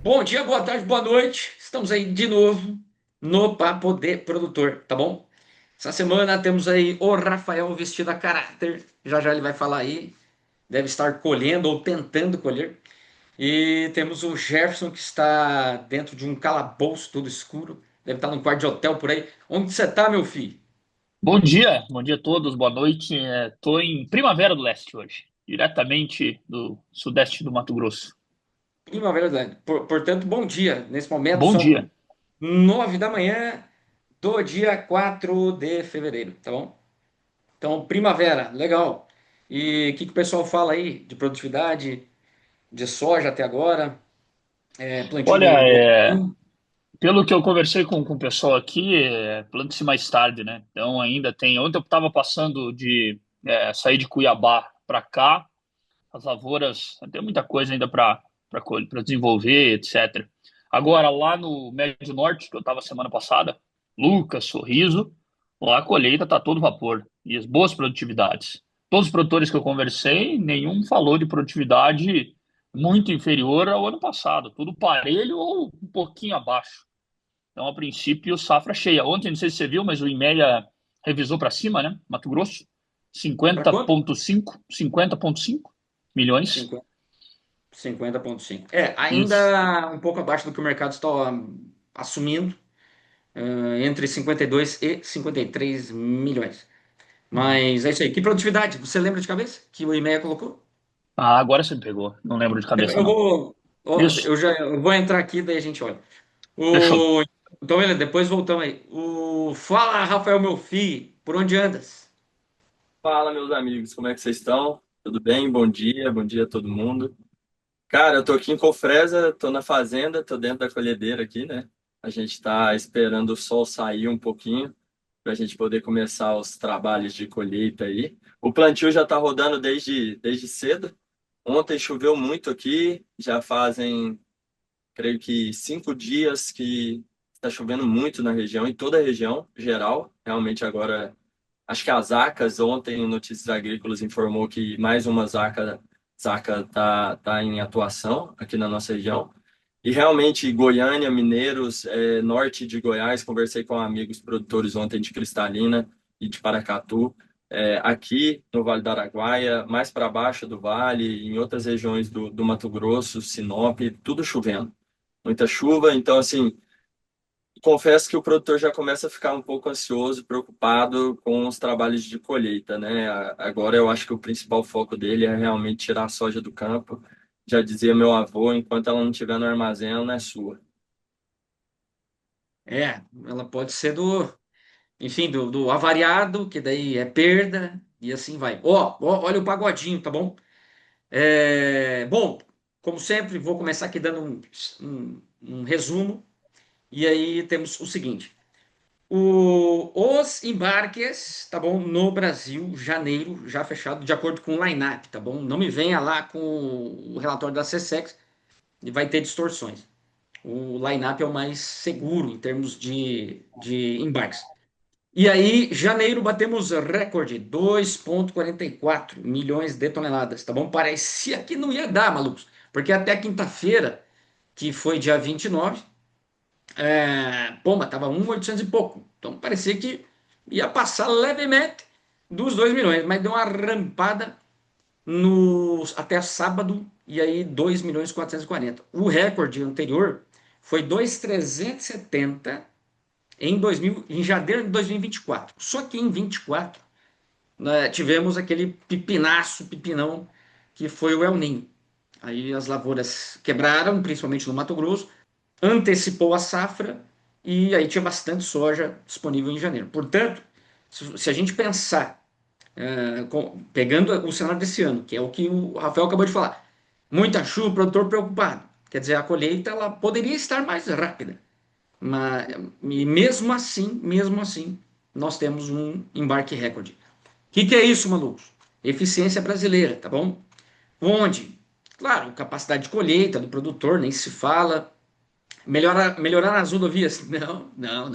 Bom dia, boa tarde, boa noite. Estamos aí de novo no Papo de Produtor, tá bom? Essa semana temos aí o Rafael vestido a caráter. Já já ele vai falar aí. Deve estar colhendo ou tentando colher. E temos o Jefferson que está dentro de um calabouço todo escuro. Deve estar num quarto de hotel por aí. Onde você está, meu filho? Bom dia a todos, boa noite. Estou em Primavera do Leste hoje, diretamente do sudeste do Mato Grosso. Primavera do Leste. Portanto, bom dia. Nesse momento Bom são dia. 9 da manhã do dia 4 de fevereiro, tá bom? Então, primavera, legal. E o que o pessoal fala aí de produtividade de soja até agora? Plantio Olha, do algodão? pelo que eu conversei com o pessoal aqui, planta-se mais tarde, né? Então ainda tem. Ontem eu estava passando de sair de Cuiabá para cá, as lavouras, tem muita coisa ainda para desenvolver, etc. Agora, lá no Médio Norte, que eu estava semana passada, Lucas, Sorriso, lá a colheita está todo vapor e as boas produtividades. Todos os produtores que eu conversei, nenhum falou de produtividade muito inferior ao ano passado, tudo parelho ou um pouquinho abaixo. Então, a princípio, safra cheia. Ontem, não sei se você viu, mas o IMEA revisou para cima, né? Mato Grosso, Para quanto? 50,5 milhões. 50,5. Isso. Ainda um pouco abaixo do que o mercado está assumindo, entre 52 e 53 milhões. Mas é isso aí. Que produtividade? Você lembra de cabeça que o IMEA colocou? Ah, agora você me pegou. Não lembro de cabeça, Eu não. vou, ó, Isso. eu vou entrar aqui, daí a gente olha. Fechou. O, então, beleza, depois voltamos aí. Fala, Rafael, meu filho, por onde andas? Fala, meus amigos, como é que vocês estão? Tudo bem? Bom dia a todo mundo. Cara, eu tô aqui em Confresa, tô na fazenda, tô dentro da colhedeira aqui, né? A gente tá esperando o sol sair um pouquinho para a gente poder começar os trabalhos de colheita aí. O plantio já tá rodando desde cedo. Ontem choveu muito aqui, já fazem, creio que 5 dias que está chovendo muito na região, em toda a região geral. Realmente agora acho que as ACAS, ontem, o Notícias Agrícolas informou que mais uma zaca tá em atuação aqui na nossa região. E realmente, Goiânia, Mineiros, norte de Goiás, conversei com amigos produtores ontem de Cristalina e de Paracatu. Aqui no Vale do Araguaia, mais para baixo do vale, em outras regiões do Mato Grosso, Sinop, tudo chovendo. Muita chuva, então, assim, confesso que o produtor já começa a ficar um pouco ansioso, preocupado com os trabalhos de colheita, né? Agora eu acho que o principal foco dele é realmente tirar a soja do campo. Já dizia meu avô, enquanto ela não estiver no armazém, ela não é sua. Ela pode ser enfim, do avariado, que daí é perda, e assim vai. Olha o pagodinho, tá bom? Bom, como sempre, vou começar aqui dando um resumo, e aí temos o seguinte. Os embarques, tá bom? No Brasil, janeiro, já fechado, de acordo com o line-up, tá bom? Não me venha lá com o relatório da SESEX e vai ter distorções. O line-up é o mais seguro em termos de embarques. E aí, janeiro, batemos recorde, 2,44 milhões de toneladas, tá bom? Parecia que não ia dar, malucos, porque até quinta-feira, que foi dia 29, Poma, tava 1,800 e pouco. Então parecia que ia passar levemente dos 2 milhões, mas deu uma rampada até sábado e aí 2 milhões e 440. O recorde anterior foi 2,370 em janeiro de 2024. Só que em 24, né, tivemos aquele pipinão que foi o El Niño. Aí as lavouras quebraram, principalmente no Mato Grosso, antecipou a safra e aí tinha bastante soja disponível em janeiro. Portanto, se a gente pensar, pegando o cenário desse ano, que é o que o Rafael acabou de falar, muita chuva, produtor preocupado. Quer dizer, a colheita ela poderia estar mais rápida, mas e mesmo assim, nós temos um embarque recorde. O que é isso, malucos? Eficiência brasileira, tá bom? Onde? Claro, capacidade de colheita do produtor, nem se fala. Melhorar as rodovias? Não.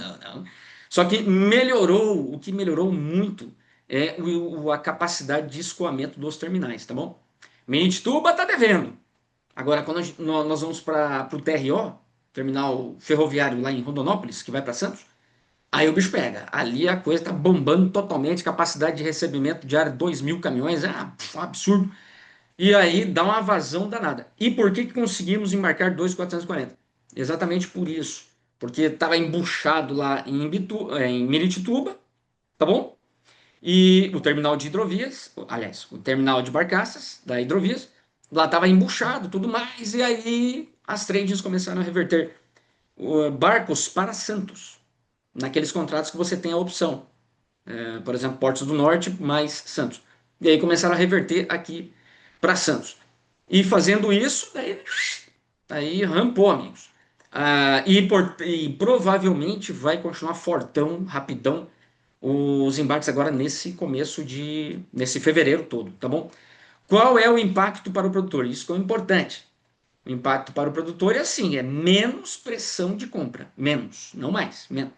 Só que o que melhorou muito é a capacidade de escoamento dos terminais, tá bom? Minituba tá devendo. Agora, quando nós vamos para o TRO, terminal ferroviário lá em Rondonópolis, que vai para Santos, aí o bicho pega. Ali a coisa está bombando totalmente, capacidade de recebimento diário 2.000 caminhões, um absurdo. E aí dá uma vazão danada. E por que que conseguimos embarcar 2.440? Exatamente por isso. Porque estava embuchado lá em Miritituba, tá bom? E o terminal de hidrovias, aliás, o terminal de barcaças da hidrovias, lá estava embuchado, tudo mais, e aí as trades começaram a reverter barcos para Santos, naqueles contratos que você tem a opção, por exemplo, Portos do Norte mais Santos. E aí começaram a reverter aqui para Santos. E fazendo isso, aí rampou, amigos. E provavelmente vai continuar fortão, rapidão, os embarques agora nesse fevereiro todo, tá bom? Qual é o impacto para o produtor? Isso que é importante. O impacto para o produtor é assim, é menos pressão de compra, menos, não mais, menos.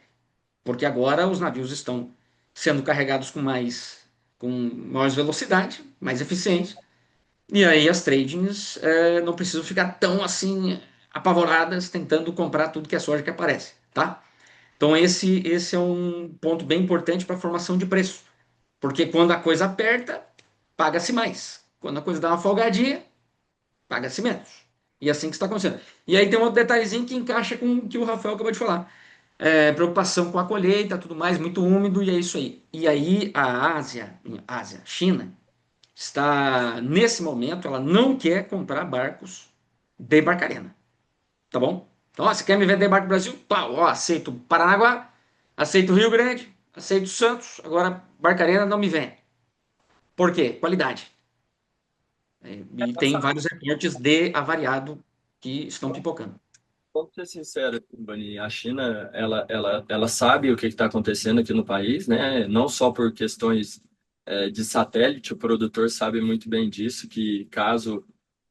Porque agora os navios estão sendo carregados com mais velocidade, mais eficiente, e aí as tradings não precisam ficar tão assim apavoradas tentando comprar tudo que é soja que aparece, tá? Então esse é um ponto bem importante para a formação de preço, porque quando a coisa aperta, paga-se mais. Quando a coisa dá uma folgadinha, paga-se menos. E é assim que está acontecendo. E aí tem um outro detalhezinho que encaixa com o que o Rafael acabou de falar. Preocupação com a colheita, tudo mais, muito úmido, e é isso aí. E aí a China, está, nesse momento, ela não quer comprar barcos de Barcarena, tá bom? Então, ó, você quer me vender barco Brasil? Pau, ó, aceito Paranaguá, aceito Rio Grande, aceito Santos, agora Barcarena não me vem. Por quê? Qualidade. E tem vários reportes de avariado que estão pipocando. Vamos ser sinceros, Bani, a China, ela sabe o que está acontecendo aqui no país, né? Não só por questões de satélite, o produtor sabe muito bem disso, que caso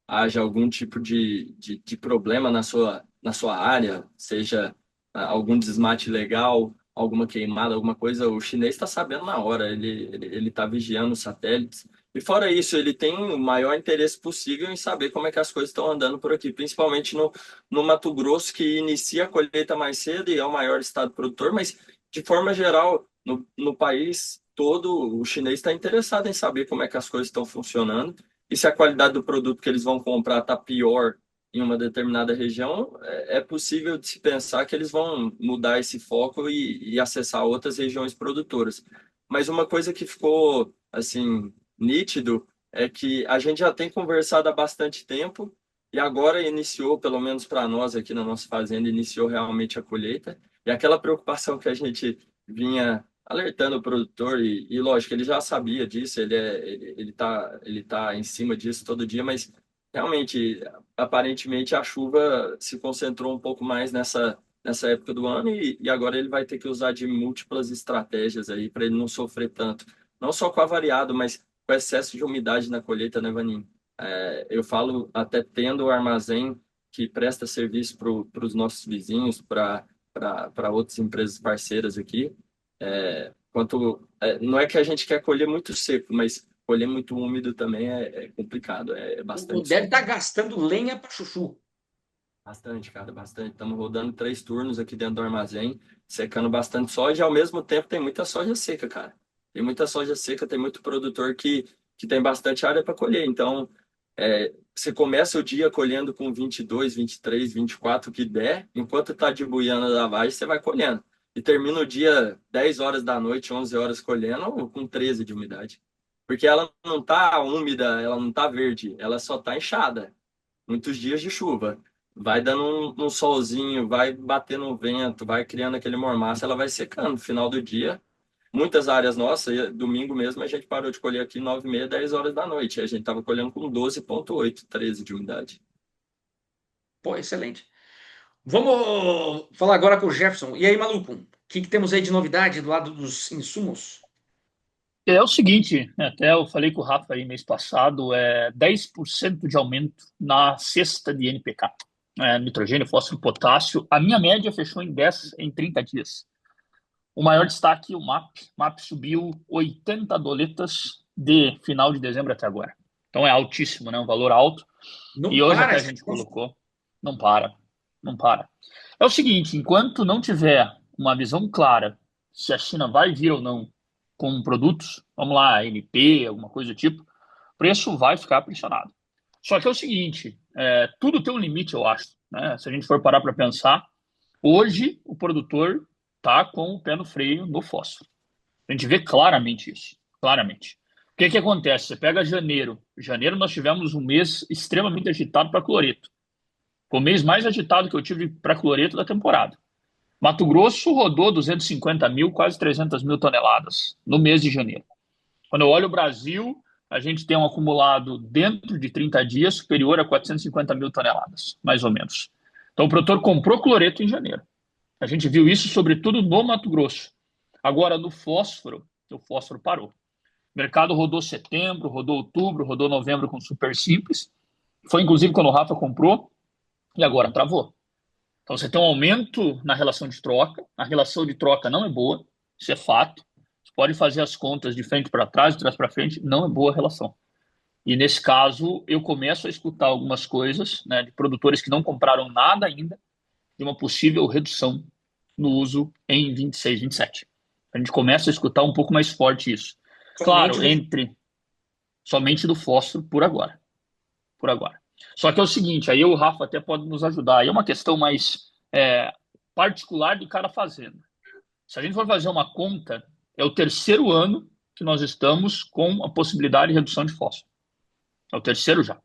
haja algum tipo de problema na sua área, seja algum desmate legal, alguma queimada, alguma coisa, o chinês está sabendo na hora, ele está vigiando os satélites. E fora isso, ele tem o maior interesse possível em saber como é que as coisas estão andando por aqui, principalmente no Mato Grosso, que inicia a colheita mais cedo e é o maior estado produtor, mas de forma geral, no país todo, o chinês está interessado em saber como é que as coisas estão funcionando. E se a qualidade do produto que eles vão comprar está pior em uma determinada região, é possível de se pensar que eles vão mudar esse foco e acessar outras regiões produtoras. Mas uma coisa que ficou assim nítido é que a gente já tem conversado há bastante tempo e agora iniciou, pelo menos para nós aqui na nossa fazenda, iniciou realmente a colheita. E aquela preocupação que a gente vinha alertando o produtor e lógico, ele já sabia disso, ele tá em cima disso todo dia, mas realmente, aparentemente, a chuva se concentrou um pouco mais nessa época do ano e agora ele vai ter que usar de múltiplas estratégias aí para ele não sofrer tanto. Não só com a variado, mas com excesso de umidade na colheita, né, Vaninho? Eu falo até tendo o armazém que presta serviço para os nossos vizinhos, para outras empresas parceiras aqui. Não é que a gente quer colher muito seco, mas colher muito úmido também é complicado, é bastante Deve sol. estar gastando lenha para chuchu. Bastante, cara, bastante. Estamos rodando 3 turnos aqui dentro do armazém, secando bastante soja, e ao mesmo tempo tem muita soja seca, cara. Tem muita soja seca, tem muito produtor que tem bastante área para colher. Então, você começa o dia colhendo com 22, 23, 24 que der, enquanto está de buiana da vagem, você vai colhendo. E termina o dia 10 horas da noite, 11 horas colhendo, com 13 de umidade. Porque ela não está úmida, ela não está verde, ela só está inchada. Muitos dias de chuva. Vai dando um solzinho, vai batendo um vento, vai criando aquele mormaço, ela vai secando. No final do dia, muitas áreas nossas, domingo mesmo, a gente parou de colher aqui 9h30, 10 horas da noite. A gente estava colhendo com 12,8, 13 de umidade. Pô, excelente. Vamos falar agora com o Jefferson. E aí, maluco? O que temos aí de novidade do lado dos insumos? É o seguinte, né, até eu falei com o Rafa aí mês passado, 10% de aumento na cesta de NPK, nitrogênio, fósforo e potássio. A minha média fechou em 10 em 30 dias. O maior destaque, o MAP. MAP subiu 80 doletas de final de dezembro até agora. Então é altíssimo, né? Um valor alto. Não E hoje para até a essa gente coisa. colocou, não para, não para. É o seguinte, enquanto não tiver uma visão clara se a China vai vir ou não com produtos, vamos lá, MP, alguma coisa do tipo, o preço vai ficar pressionado. Só que é o seguinte, tudo tem um limite, eu acho, né? Se a gente for parar para pensar, hoje o produtor está com o pé no freio no fósforo. A gente vê claramente isso, claramente. O que que acontece? Você pega janeiro. Janeiro nós tivemos um mês extremamente agitado para cloreto. Foi o mês mais agitado que eu tive para cloreto da temporada. Mato Grosso rodou 250 mil, quase 300 mil toneladas no mês de janeiro. Quando eu olho o Brasil, a gente tem um acumulado dentro de 30 dias superior a 450 mil toneladas, mais ou menos. Então o produtor comprou cloreto em janeiro. A gente viu isso sobretudo no Mato Grosso. Agora, no fósforo, o fósforo parou. O mercado rodou setembro, rodou outubro, rodou novembro com super simples. Foi inclusive quando o Rafa comprou e agora travou. Então você tem um aumento na relação de troca. A relação de troca não é boa, isso é fato. Você pode fazer as contas de frente para trás, de trás para frente, não é boa a relação. E nesse caso, eu começo a escutar algumas coisas, né, de produtores que não compraram nada ainda, de uma possível redução no uso em 26, 27. A gente começa a escutar um pouco mais forte isso. Somente Claro, do. entre somente do fósforo por agora. Por agora. Só que é o seguinte, aí o Rafa até pode nos ajudar. Aí é uma questão mais particular de cada fazenda. Se a gente for fazer uma conta, é o terceiro ano que nós estamos com a possibilidade de redução de fósforo. É o terceiro já.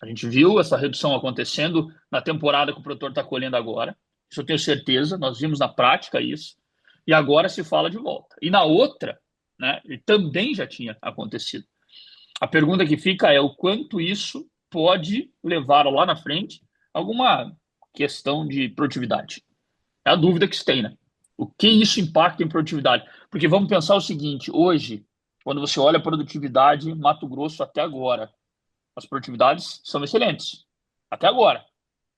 A gente viu essa redução acontecendo na temporada que o produtor está colhendo agora. Isso eu tenho certeza, nós vimos na prática isso. E agora se fala de volta. E na outra, né, também já tinha acontecido. A pergunta que fica é o quanto isso pode levar lá na frente a alguma questão de produtividade. É a dúvida que se tem, né? O que isso impacta em produtividade? Porque vamos pensar o seguinte, hoje, quando você olha a produtividade Mato Grosso até agora, as produtividades são excelentes. Até agora.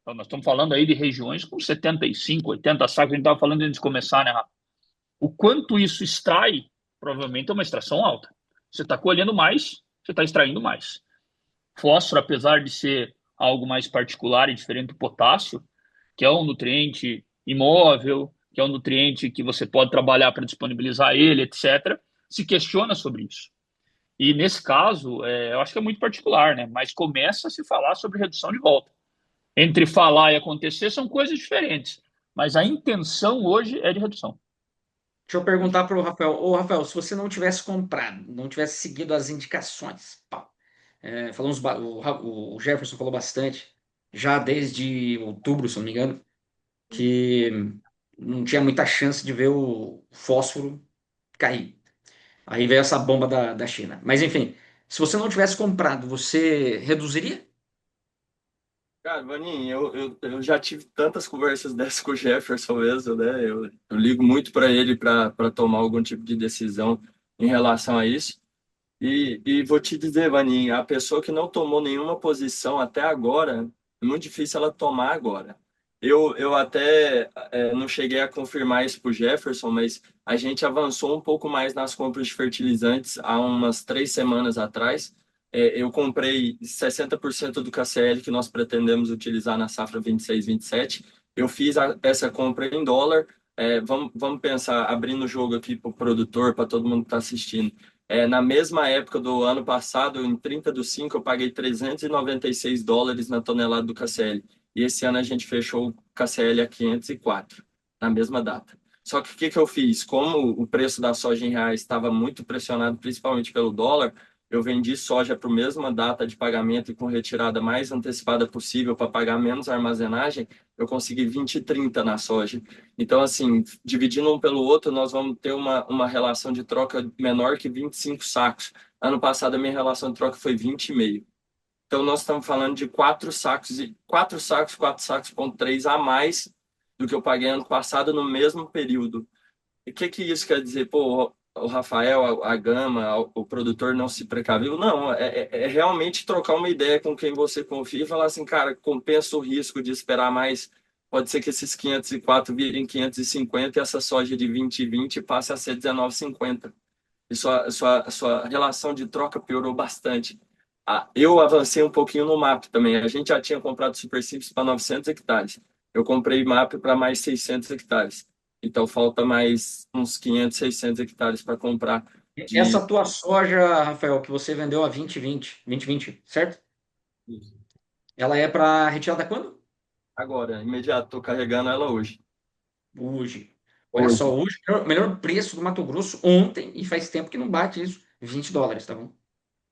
Então, nós estamos falando aí de regiões com 75, 80 sacos. A gente estava falando antes de começar, né, Rafa? O quanto isso extrai, provavelmente é uma extração alta. Você está colhendo mais, você está extraindo mais. Fósforo, apesar de ser algo mais particular e diferente do potássio, que é um nutriente imóvel, que é um nutriente que você pode trabalhar para disponibilizar ele, etc., se questiona sobre isso. E nesse caso, eu acho que é muito particular, né? Mas começa a se falar sobre redução de volta. Entre falar e acontecer são coisas diferentes, mas a intenção hoje é de redução. Deixa eu perguntar para o Rafael. Ô, Rafael, se você não tivesse comprado, não tivesse seguido as indicações, pá, falamos, o Jefferson falou bastante, já desde outubro, se não me engano, que não tinha muita chance de ver o fósforo cair. Aí veio essa bomba da China. Mas enfim, se você não tivesse comprado, você reduziria? Cara, Vaninho, eu já tive tantas conversas dessas com o Jefferson mesmo, né? Eu ligo muito para ele para tomar algum tipo de decisão em relação a isso. E vou te dizer, Vaninho, a pessoa que não tomou nenhuma posição até agora, é muito difícil ela tomar agora. Eu até não cheguei a confirmar isso para o Jefferson, mas a gente avançou um pouco mais nas compras de fertilizantes há umas 3 semanas atrás. Eu comprei 60% do KCL que nós pretendemos utilizar na safra 26-27. Eu fiz essa compra em dólar. Vamos pensar, abrindo o jogo aqui para o produtor, para todo mundo que está assistindo. Na mesma época do ano passado, em 30/5, eu paguei $396 na tonelada do KCL. E esse ano a gente fechou o KCL a 504, na mesma data. Só que o que eu fiz? Como o preço da soja em reais estava muito pressionado, principalmente pelo dólar, eu vendi soja para a mesma data de pagamento e com retirada mais antecipada possível para pagar menos armazenagem, eu consegui 20 e 30 na soja. Então, assim, dividindo um pelo outro, nós vamos ter uma relação de troca menor que 25 sacos. Ano passado, a minha relação de troca foi 20,5. Então, nós estamos falando de 4 sacos, 4 sacos, 4 sacos, 3 a mais do que eu paguei ano passado no mesmo período. E o que isso quer dizer? Pô, o Rafael, a Gama, o produtor não se precaviu? Não, é realmente trocar uma ideia com quem você confia e falar assim, cara, compensa o risco de esperar mais. Pode ser que esses 504 virem 550 e essa soja de 20 e 20 passe a ser 19,50. E sua relação de troca piorou bastante. Eu avancei um pouquinho no MAP também. A gente já tinha comprado Super Simples para 900 hectares. Eu comprei MAP para mais 600 hectares. Então falta mais uns 500, 600 hectares para comprar de. Essa tua soja, Rafael, que você vendeu a 2020, certo? Ela é para retirada quando? Agora, imediato, estou carregando ela hoje. Hoje. Olha Hoje. só, hoje, o melhor preço do Mato Grosso ontem, e faz tempo que não bate isso, US$ 20, tá bom?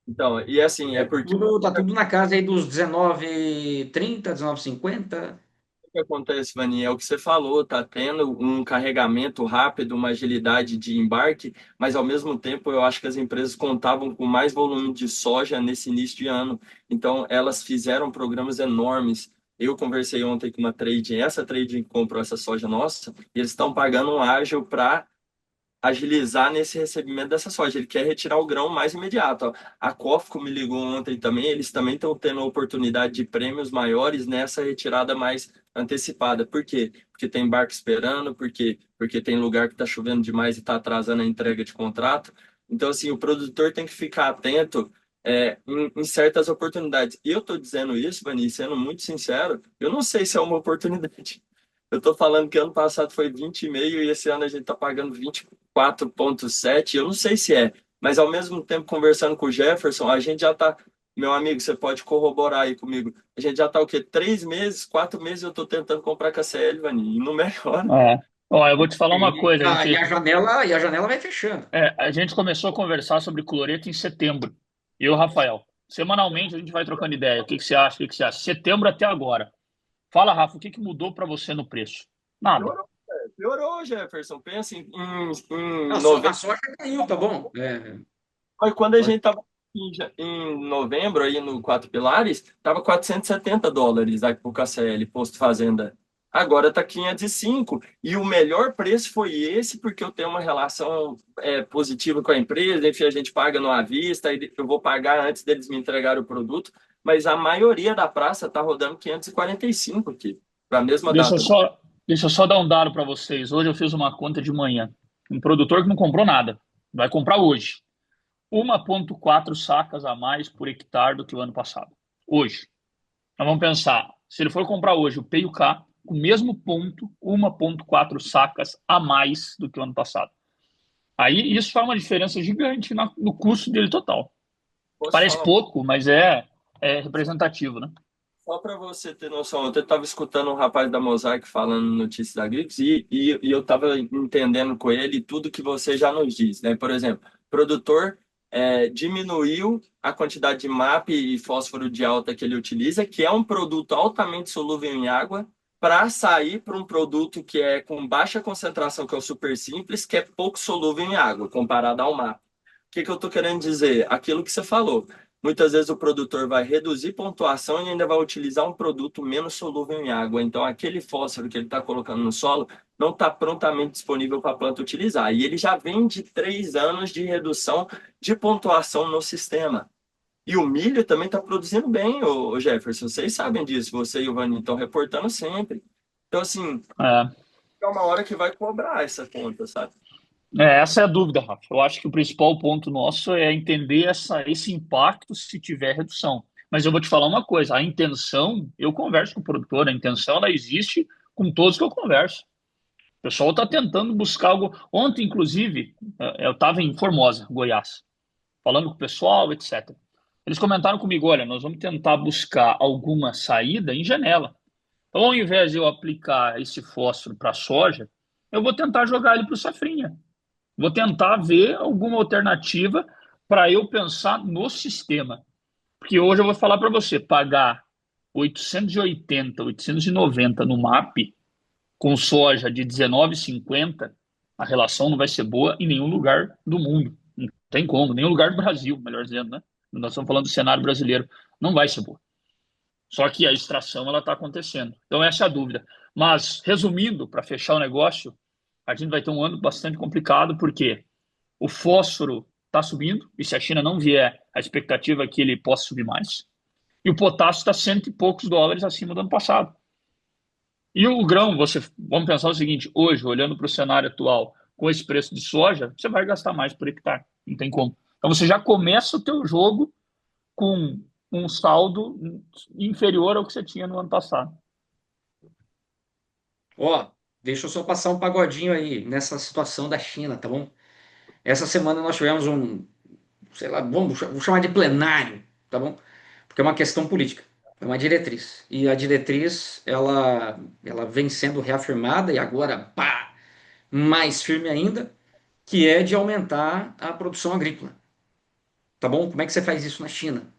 Então, e assim, é porque Tá tudo na casa aí dos 19,30, 19,50. o que acontece, Vani, é o que você falou, tá tendo um carregamento rápido, uma agilidade de embarque, mas ao mesmo tempo eu acho que as empresas contavam com mais volume de soja nesse início de ano. Então, elas fizeram programas enormes. Eu conversei ontem com uma trading, essa trading comprou essa soja nossa, e eles estão pagando um ágio para agilizar nesse recebimento dessa soja. Ele quer retirar o grão mais imediato. Ó. A Cofco me ligou ontem também, eles também estão tendo a oportunidade de prêmios maiores nessa retirada mais antecipada. Por quê? Porque tem barco esperando, porque tem lugar que está chovendo demais e está atrasando a entrega de contrato. Então, assim, o produtor tem que ficar atento em certas oportunidades. E eu estou dizendo isso, Vani, sendo muito sincero, eu não sei se é uma oportunidade. Eu estou falando que ano passado foi 20,5 e esse ano a gente está pagando 24,7. Eu não sei se é, mas ao mesmo tempo, conversando com o Jefferson, a gente já está. Meu amigo, você pode corroborar aí comigo. A gente já está o quê? 3 meses, 4 meses eu estou tentando comprar KCL, Vani, e não melhora. É. Ó, eu vou te falar uma E coisa, a, e a janela, e a janela vai fechando. a gente começou a conversar sobre cloreto em setembro. Eu e o Rafael. Semanalmente a gente vai trocando ideia. O que que você acha? O que que você acha? Setembro até agora. Fala, Rafa, o que que mudou para você no preço? Nada. Piorou, piorou, Jefferson. Pensa em A novembro. soja caiu, tá bom? Mas quando a gente estava em novembro, aí no Quatro Pilares, estava US$ 470 aqui para o KCL, posto fazenda. Agora está 505. E o melhor preço foi esse, porque eu tenho uma relação positiva com a empresa, enfim, a gente paga no à vista, aí eu vou pagar antes deles me entregar o produto. Mas a maioria da praça está rodando 545 aqui, para a mesma Deixa eu data. só, deixa eu só dar um dado para vocês. Hoje eu fiz uma conta de manhã. Um produtor que não comprou nada. Vai comprar hoje. 1,4 sacas a mais por hectare do que o ano passado. Hoje. Então vamos pensar. Se ele for comprar hoje o PUK, o mesmo ponto, 1,4 sacas a mais do que o ano passado. Aí isso faz uma diferença gigante no custo dele total. Posso Parece falar? pouco, mas é representativo, né? Só para você ter noção, eu estava escutando um rapaz da Mosaic falando notícias agrícolas e eu estava entendendo com ele tudo que você já nos diz, né? Por exemplo, produtor diminuiu a quantidade de MAP e fósforo de alta que ele utiliza, que é um produto altamente solúvel em água, para sair para um produto que é com baixa concentração, que é o super simples, que é pouco solúvel em água, comparado ao MAP. O que que eu estou querendo dizer? Aquilo que você falou. Muitas vezes o produtor vai reduzir pontuação e ainda vai utilizar um produto menos solúvel em água. Então, aquele fósforo que ele está colocando no solo não está prontamente disponível para a planta utilizar. E ele já vem de 3 anos de redução de pontuação no sistema. E o milho também está produzindo bem, ô Jefferson. Vocês sabem disso, você e o Vani estão reportando sempre. Então, assim, É, é uma hora que vai cobrar essa conta, sabe? essa é a dúvida, Rafa. Eu acho que o principal ponto nosso é entender esse impacto se tiver redução. Mas eu vou te falar uma coisa: a intenção, eu converso com o produtor, a intenção ela existe com todos que eu converso. O pessoal está tentando buscar algo. Ontem, inclusive, eu estava em Formosa, Goiás, falando com o pessoal, etc. Eles comentaram comigo: olha, nós vamos tentar buscar alguma saída em janela. Então, ao invés de eu aplicar esse fósforo para a soja, eu vou tentar jogar ele para o safrinha. Vou tentar ver alguma alternativa para eu pensar no sistema. Porque hoje eu vou falar para você, pagar 880, 890 no MAP com soja de 19,50, a relação não vai ser boa em nenhum lugar do mundo. Não tem como, nenhum lugar do Brasil, melhor dizendo, né? Nós estamos falando do cenário brasileiro. Não vai ser boa. Só que a extração ela está acontecendo. Então essa é a dúvida. Mas, resumindo, para fechar o negócio, a gente vai ter um ano bastante complicado, porque o fósforo está subindo, e se a China não vier, a expectativa é que ele possa subir mais. E o potássio está cento e poucos dólares acima do ano passado. E o grão, vamos pensar o seguinte: hoje, olhando para o cenário atual, com esse preço de soja, você vai gastar mais por hectare. Não tem como. Então você já começa o teu jogo com um saldo inferior ao que você tinha no ano passado. Ó, deixa eu só passar um pagodinho aí nessa situação da China, tá bom? Essa semana nós tivemos um, sei lá, vamos chamar de plenário, tá bom? Porque é uma questão política, é uma diretriz. E a diretriz, ela vem sendo reafirmada e agora, pá, mais firme ainda, que é de aumentar a produção agrícola, tá bom? Como é que você faz isso na China?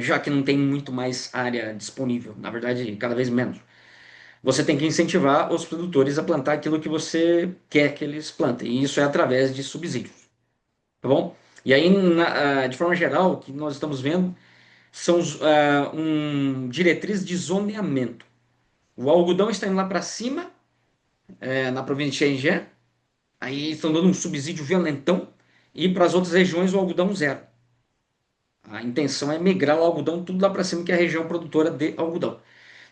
Já que não tem muito mais área disponível, na verdade, cada vez menos. Você tem que incentivar os produtores a plantar aquilo que você quer que eles plantem, e isso é através de subsídios, tá bom? E aí, de forma geral, o que nós estamos vendo são diretriz de zoneamento. O algodão está indo lá para cima, na província de Xinjiang, aí estão dando um subsídio violentão, e para as outras regiões o algodão zero. A intenção é migrar o algodão tudo lá para cima, que é a região produtora de algodão.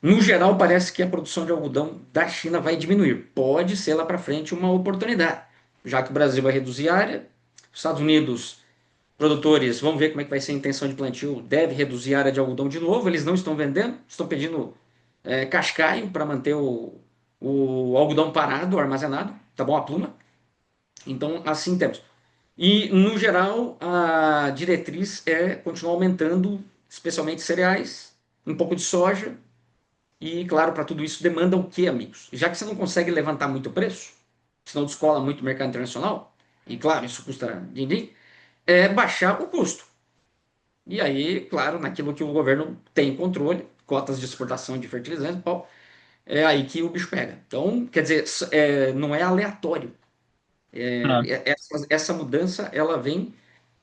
No geral, parece que a produção de algodão da China vai diminuir. Pode ser lá para frente uma oportunidade, já que o Brasil vai reduzir a área, os Estados Unidos, produtores, vamos ver como é que vai ser a intenção de plantio, deve reduzir a área de algodão de novo. Eles não estão vendendo, estão pedindo cascaio para manter o algodão parado, armazenado, tá bom? A pluma. Então, assim temos. E, no geral, a diretriz é continuar aumentando, especialmente cereais, um pouco de soja. E, claro, para tudo isso demanda o quê, amigos? Já que você não consegue levantar muito o preço, senão descola muito o mercado internacional, e, claro, isso custa din-din, é baixar o custo. E aí, claro, naquilo que o governo tem controle, cotas de exportação de fertilizantes, pau, é aí que o bicho pega. Então, quer dizer, não é aleatório. Né? Essa mudança, ela vem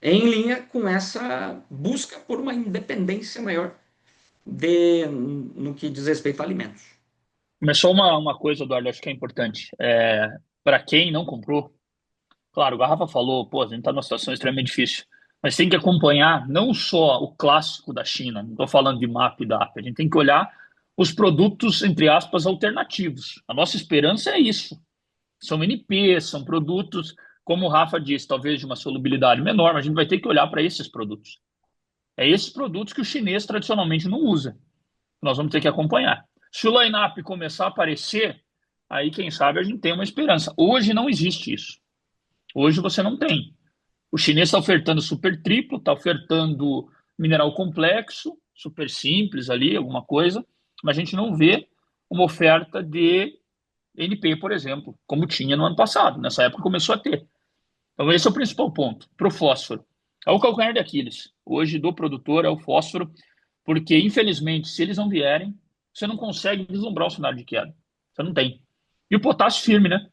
em linha com essa busca por uma independência maior no que diz respeito a alimentos. Começou uma coisa, Eduardo, acho que é importante. Para quem não comprou, claro, o Garrafa falou, pô, a gente está numa situação extremamente difícil. Mas tem que acompanhar não só o clássico da China, não estou falando de MAP e DAP, a gente tem que olhar os produtos, entre aspas, alternativos. A nossa esperança é isso. São NPs, são produtos, como o Rafa disse, talvez de uma solubilidade menor, mas a gente vai ter que olhar para esses produtos. É esses produtos que o chinês tradicionalmente não usa. Nós vamos ter que acompanhar. Se o line-up começar a aparecer, aí quem sabe a gente tem uma esperança. Hoje não existe isso. Hoje você não tem. O chinês está ofertando super triplo, está ofertando mineral complexo, super simples ali, alguma coisa, mas a gente não vê uma oferta de NP, por exemplo, como tinha no ano passado. Nessa época começou a ter. Então, esse é o principal ponto. Para o fósforo. É o calcanhar de Aquiles. Hoje, do produtor, é o fósforo, porque, infelizmente, se eles não vierem, você não consegue vislumbrar o cenário de queda. Você não tem. E o potássio firme, né?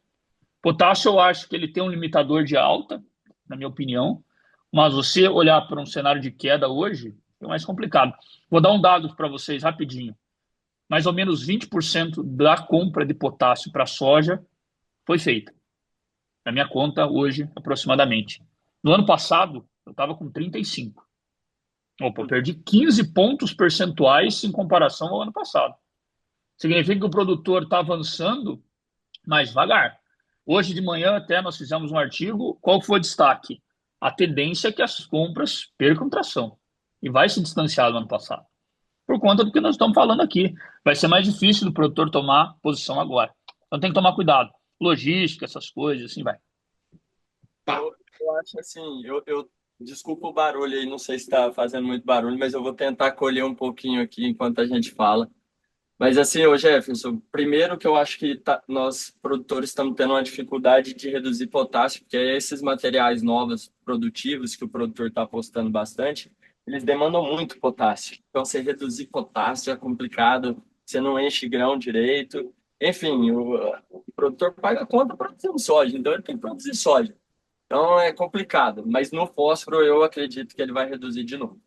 Potássio, eu acho que ele tem um limitador de alta, na minha opinião, mas você olhar para um cenário de queda hoje é mais complicado. Vou dar um dado para vocês rapidinho. Mais ou menos 20% da compra de potássio para soja foi feita. Na minha conta, hoje, aproximadamente. No ano passado, eu estava com 35. Opa, eu perdi 15 pontos percentuais em comparação ao ano passado. Significa que o produtor está avançando mais devagar. Hoje de manhã até nós fizemos um artigo. Qual foi o destaque? A tendência é que as compras percam tração. E vai se distanciar do ano passado. Por conta do que nós estamos falando aqui. Vai ser mais difícil do produtor tomar posição agora. Então tem que tomar cuidado. Logística, essas coisas, assim vai. Pá. Eu acho assim, desculpa o barulho aí, não sei se está fazendo muito barulho, mas eu vou tentar colher um pouquinho aqui enquanto a gente fala. Mas assim, ô Jefferson, primeiro que eu acho que nós, produtores, estamos tendo uma dificuldade de reduzir potássio, porque esses materiais novos, produtivos, que o produtor está apostando bastante, eles demandam muito potássio. Então, você reduzir potássio é complicado, você não enche grão direito. Enfim, o produtor paga a conta produzindo soja, então ele tem que produzir soja. Então, é complicado. Mas no fósforo, eu acredito que ele vai reduzir de novo.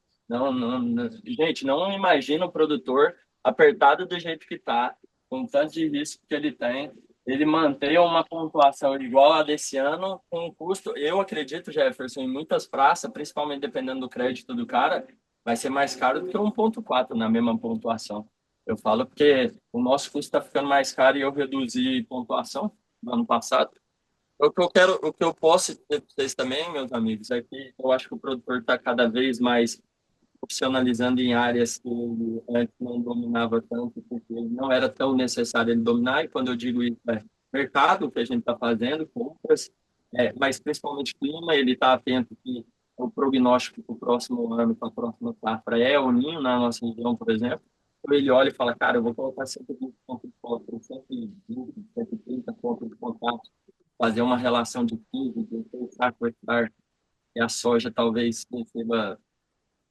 Gente, não imagina o produtor apertado do jeito que está, com tanto de risco que ele manter uma pontuação igual a desse ano, com um custo, eu acredito, Jefferson, em muitas praças, principalmente dependendo do crédito do cara, vai ser mais caro do que 1,4 na mesma pontuação. Eu falo porque o nosso custo está ficando mais caro e eu reduzi pontuação no ano passado. O que eu posso dizer para vocês também, meus amigos, é que eu acho que o produtor está cada vez mais profissionalizando em áreas que ele antes não dominava tanto, porque não era tão necessário ele dominar, e quando eu digo isso, é mercado, que a gente está fazendo, compras, mas principalmente clima, ele está atento que o prognóstico para o próximo ano, para a próxima safra, é o ninho na nossa região, por exemplo. Então ele olha e fala, cara, eu vou colocar 120 pontos de fósforo, 120, 130 pontos de contato, fazer uma relação de 15, 16 sacos por hectare, e a soja talvez receba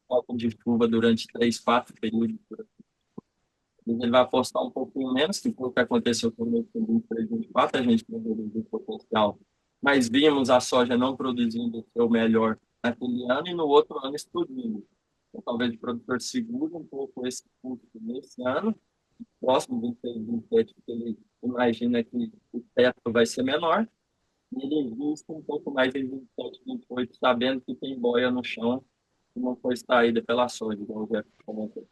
falta de chuva durante 3, 4 períodos. Ele vai apostar um pouquinho menos, que foi o que aconteceu com o 2023, 2024, a gente não reduziu o potencial, mas vimos a soja não produzindo o seu melhor naquele ano e no outro ano explodindo. Então, talvez o produtor segure um pouco esse custo nesse ano, próximo 26, 27, porque ele imagina que o teto vai ser menor, e ele investe um pouco mais em 27, 28, sabendo que tem boia no chão que não foi extraída pela soja, igual o Jeff comentou.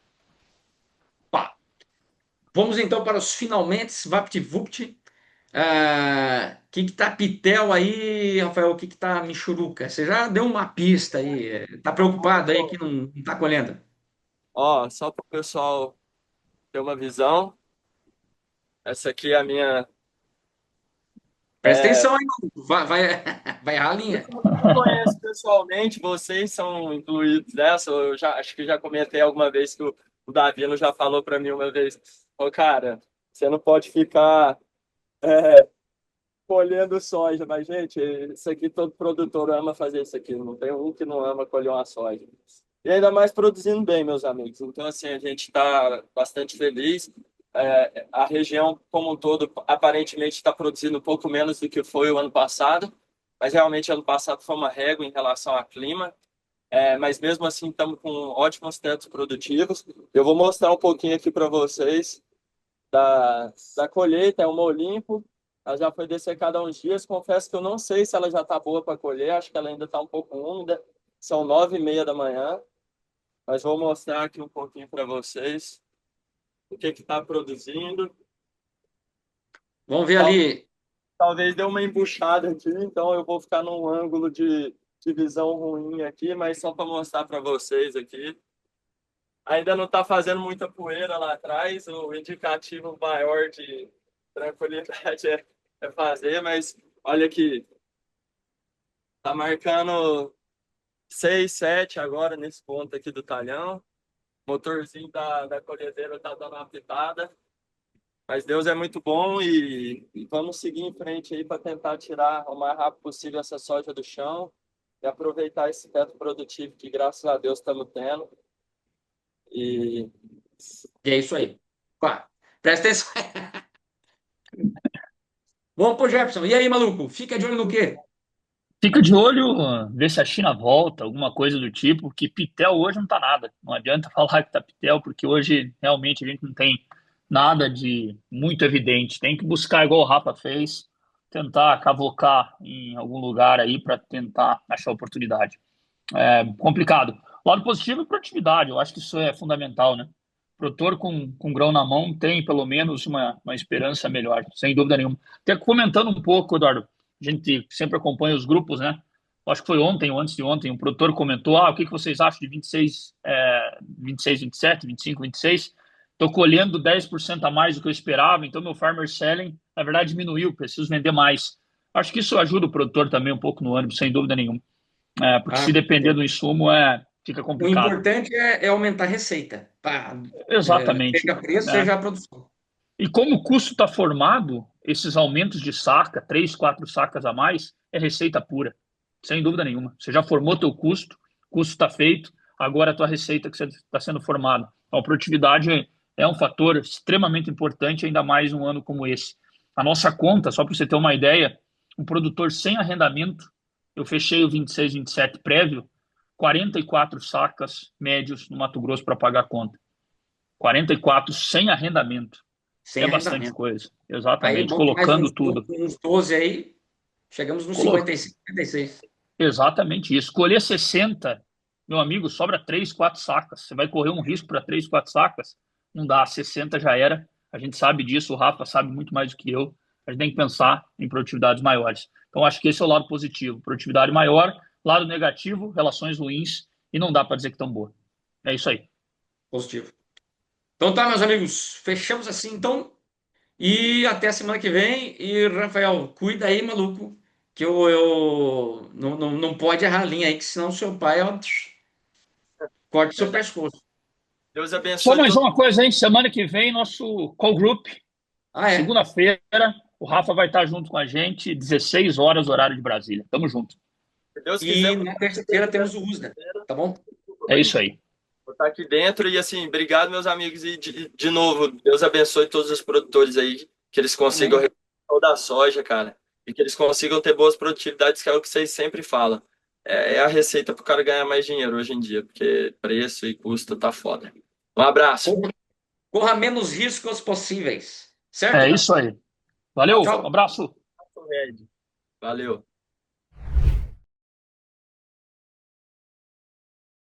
Pá. Vamos então para os finalmente, VaptVupt. Que tá Pitel aí, Rafael? O que tá Michuruca? Você já deu uma pista aí. Tá preocupado aí que não tá colhendo? Ó, só para o pessoal ter uma visão, essa aqui é a minha. Presta É, atenção aí, mano. Vai errar a linha. eu não conheço pessoalmente, vocês são incluídos nessa. Eu já, acho que já comentei alguma vez que o Davino já falou para mim uma vez: ô, cara, você não pode ficar colhendo soja, mas, gente, isso aqui todo produtor ama fazer isso aqui, não tem um que não ama colher uma soja. E ainda mais produzindo bem, meus amigos. Então, assim, a gente está bastante feliz. A região como um todo, aparentemente, está produzindo um pouco menos do que foi o ano passado, mas realmente ano passado foi uma régua em relação ao clima. Mas mesmo assim, estamos com ótimos tetos produtivos. Eu vou mostrar um pouquinho aqui para vocês da colheita, é uma Olimpo. Ela já foi dessecada há uns dias. Confesso que eu não sei se ela já está boa para colher, acho que ela ainda está um pouco úmida. São 9h30 da manhã. Mas vou mostrar aqui um pouquinho para vocês o que está produzindo. Vamos ver Tal- ali. Talvez dê uma embuchada aqui, então eu vou ficar num ângulo de visão ruim aqui, mas só para mostrar para vocês aqui. Ainda não está fazendo muita poeira lá atrás, o indicativo maior de tranquilidade é fazer, mas olha aqui, está marcando 6, 7 agora nesse ponto aqui do talhão. O motorzinho da colhedeira está dando uma pitada. Mas Deus é muito bom e vamos seguir em frente aí para tentar tirar o mais rápido possível essa soja do chão e aproveitar esse teto produtivo que, graças a Deus, estamos tendo. E E é isso aí. Pá, presta atenção. Vamos pro Jefferson. E aí, maluco? Fica de olho no quê? Fica de olho, vê se a China volta, alguma coisa do tipo, que Pitel hoje não tá nada. Não adianta falar que tá Pitel, porque hoje realmente a gente não tem nada de muito evidente. Tem que buscar, igual o Rafa fez, tentar cavocar em algum lugar aí para tentar achar oportunidade. É complicado. Lado positivo é produtividade, eu acho que isso é fundamental, né? O produtor com grão na mão tem pelo menos uma esperança melhor, sem dúvida nenhuma. Até comentando um pouco, Eduardo, a gente sempre acompanha os grupos, né? Acho que foi ontem ou antes de ontem, um produtor comentou: o que vocês acham de 26, 26, 27, 25, 26? Estou colhendo 10% a mais do que eu esperava, então meu farmer selling, na verdade, diminuiu, preciso vender mais. Acho que isso ajuda o produtor também um pouco no ânimo, sem dúvida nenhuma. Porque se depender do insumo, fica O complicado. importante é aumentar a receita. Pá, Exatamente. seja preço, Né? seja a produção. E como o custo está formado, esses aumentos de saca, 3, 4 sacas a mais, é receita pura, sem dúvida nenhuma. Você já formou teu custo, o custo está feito, agora a tua receita que está sendo formada. Então, a produtividade é um fator extremamente importante, ainda mais num ano como esse. A nossa conta, só para você ter uma ideia, um produtor sem arrendamento, eu fechei o 26, 27 prévio, 44 sacas médios no Mato Grosso para pagar a conta. 44 sem arrendamento. Sem É bastante arrendamento. coisa, Aí, exatamente, bom que mais colocando tudo. uns 12 aí, chegamos nos Colo... 55, 56. Exatamente isso. Colher 60, meu amigo, sobra 3, 4 sacas. Você vai correr um risco para 3, 4 sacas? Não dá, 60 já era. A gente sabe disso, o Rafa sabe muito mais do que eu. A gente tem que pensar em produtividades maiores. Então, acho que esse é o lado positivo. Produtividade maior, lado negativo, relações ruins, e não dá para dizer que estão boas. É isso aí. Positivo. Então tá, meus amigos, fechamos assim então. E até a semana que vem. E, Rafael, cuida aí, maluco, que eu não pode errar a linha aí, que senão seu pai ó, corta o seu Verdade. pescoço. Deus Só abençoe mais todo uma coisa, hein? Semana que vem, nosso call group, Ah, é? segunda-feira, o Rafa vai estar junto com a gente, 16 horas, horário de Brasília. Tamo junto. Se Deus quiser, E vou na estar aqui dentro terça-feira temos dessa o USDA, terça-feira. tá bom? É isso aí. Vou estar aqui dentro e assim, obrigado, meus amigos. E de novo, Deus abençoe todos os produtores aí, que eles consigam Amém. recuperar da soja, cara, e que eles consigam ter boas produtividades, que é o que vocês sempre falam. É a receita para o cara ganhar mais dinheiro hoje em dia, porque preço e custo tá foda. Um abraço. Corra, corra menos riscos possíveis. É Certo? isso aí. Tchau, Valeu, um tchau. abraço. Valeu.